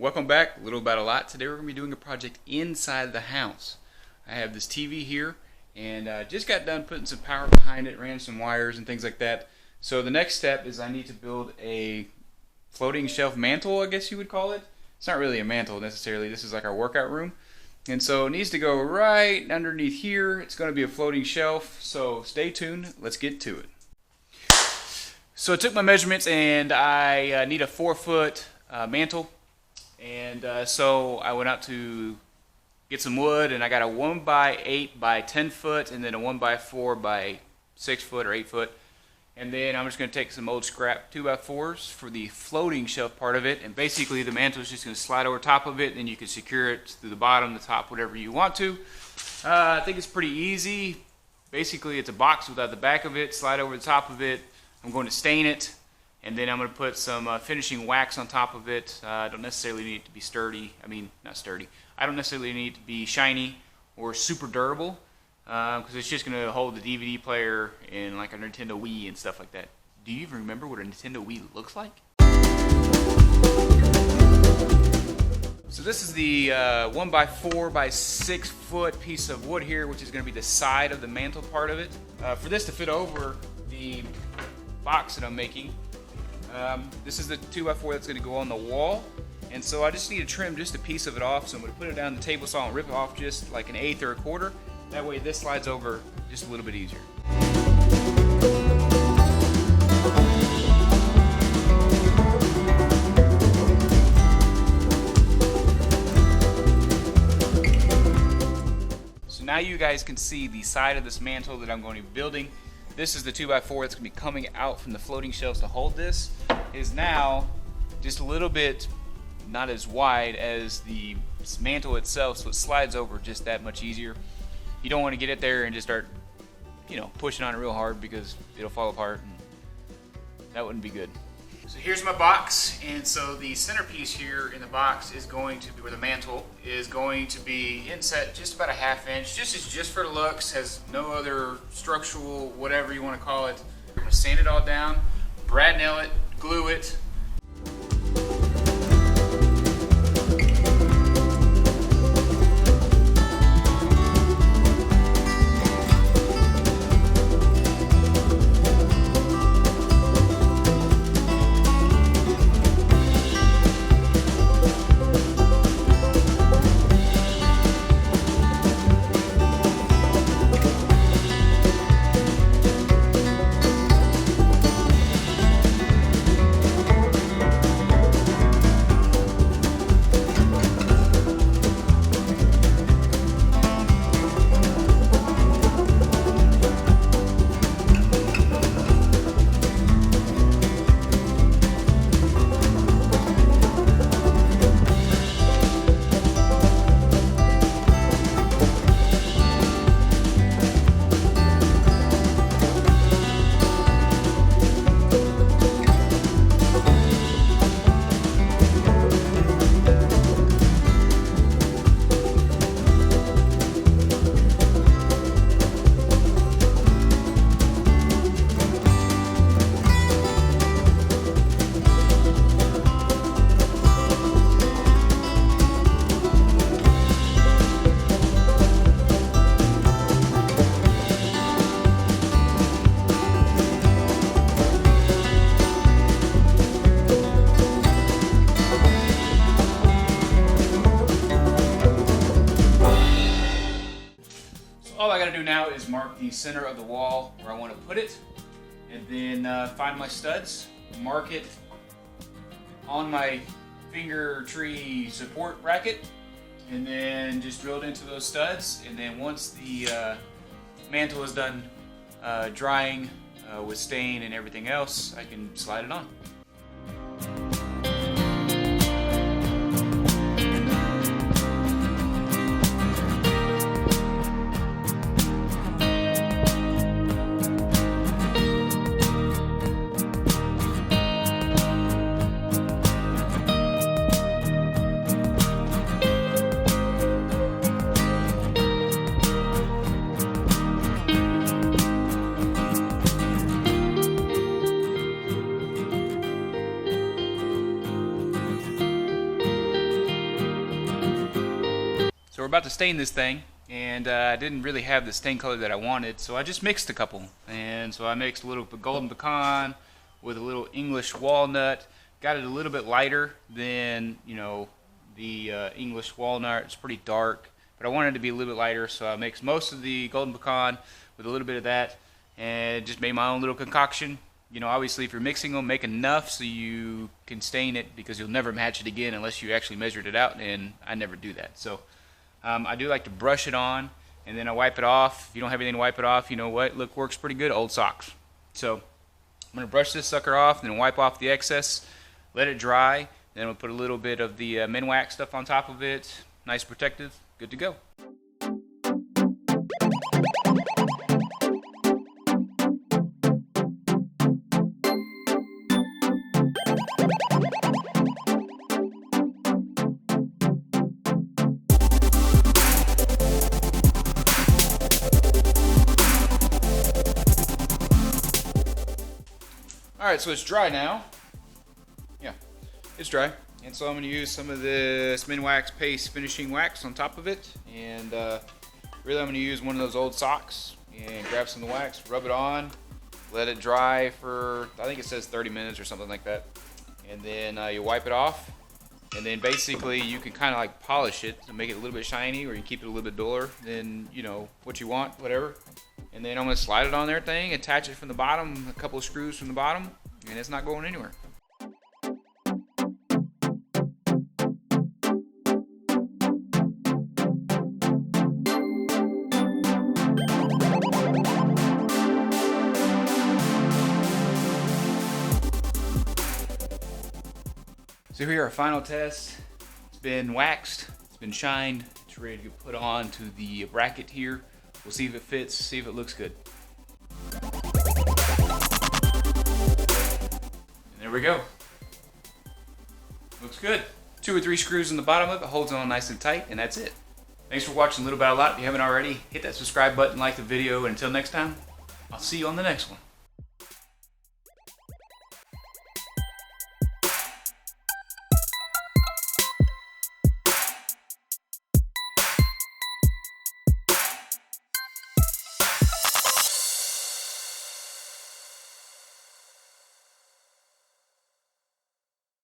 Welcome back, Little About a Lot. Today we're going to be doing a project inside the house. I have this TV here and just got done putting some power behind it, ran some wires and things like that. So the next step is I need to build a floating shelf mantle, I guess you would call it. It's not really a mantle necessarily, this is like our workout room. And so it needs to go right underneath here. It's going to be a floating shelf, so stay tuned, let's get to it. So I took my measurements and I need a 4-foot mantle. And so I went out to get some wood, and I got a 1x8 by 10 foot, and then a 1x4 by 6 foot or 8 foot. And then I'm just going to take some old scrap 2x4s for the floating shelf part of it, and basically the mantle is just going to slide over top of it, and you can secure it through the bottom, the top, whatever you want to. I think it's pretty easy. Basically it's a box without the back of it, slide over the top of it. I'm going to stain it. And then I'm going to put some finishing wax on top of it. I don't necessarily need it to be sturdy. Not sturdy. I don't necessarily need it to be shiny or super durable because it's just going to hold the DVD player and like a Nintendo Wii and stuff like that. Do you even remember what a Nintendo Wii looks like? So this is the 1x4 by 6 foot piece of wood here, which is going to be the side of the mantle part of it. For this to fit over the box that I'm making, this is the 2x4 that's going to go on the wall, and so I just need to trim just a piece of it off. So I'm going to put it down the table saw and rip it off just like an 1/8 or a 1/4. That way this slides over just a little bit easier. So now you guys can see the side of this mantle that I'm going to be building. This is the 2x4 that's going to be coming out from the floating shelves to hold this. Is now just a little bit not as wide as the mantle itself, so it slides over just that much easier. You don't want to get it there and just start, pushing on it real hard because it'll fall apart, and that wouldn't be good. So here's my box, and so the centerpiece here in the box is going to be where the mantle is going to be inset just about a 1/2 inch. Just for the looks, has no other structural, whatever you want to call it. I'm going to sand it all down, brad nail it, glue it. All I gotta do now is mark the center of the wall where I want to put it, and then find my studs, mark it on my finger tree support bracket, and then just drill it into those studs. And then once the mantle is done drying with stain and everything else, I can slide it on. So we're about to stain this thing, and I didn't really have the stain color that I wanted, so I just mixed a couple. And so I mixed a little golden pecan with a little English walnut. Got it a little bit lighter than, you know, the English walnut. It's pretty dark, but I wanted it to be a little bit lighter, so I mixed most of the golden pecan with a little bit of that, and just made my own little concoction. You know, obviously if you're mixing them, make enough so you can stain it, because you'll never match it again unless you actually measured it out, and I never do that. So I do like to brush it on, and then I wipe it off. If you don't have anything to wipe it off, you know what? Look, works pretty good, old socks. So I'm going to brush this sucker off, and then wipe off the excess, let it dry, then we'll put a little bit of the Minwax stuff on top of it. Nice protective, good to go. Alright, so it's dry now. Yeah, it's dry. And so I'm going to use some of this Minwax Paste finishing wax on top of it. And really I'm going to use one of those old socks and grab some of the wax, rub it on, let it dry for, I think it says 30 minutes or something like that. And then you wipe it off. And then basically you can kind of like polish it to make it a little bit shiny, or you can keep it a little bit duller than, you know, what you want, whatever. And then I'm going to slide it on there thing, attach it from the bottom, a couple of screws from the bottom, and it's not going anywhere. So here, our final test. It's been waxed, it's been shined, it's ready to put on to the bracket here. We'll see if it fits, see if it looks good. And there we go. Looks good. 2 or 3 screws in the bottom of it, holds on nice and tight, and that's it. Thanks for watching Little by a Lot. If you haven't already, hit that subscribe button, like the video, and until next time, I'll see you on the next one.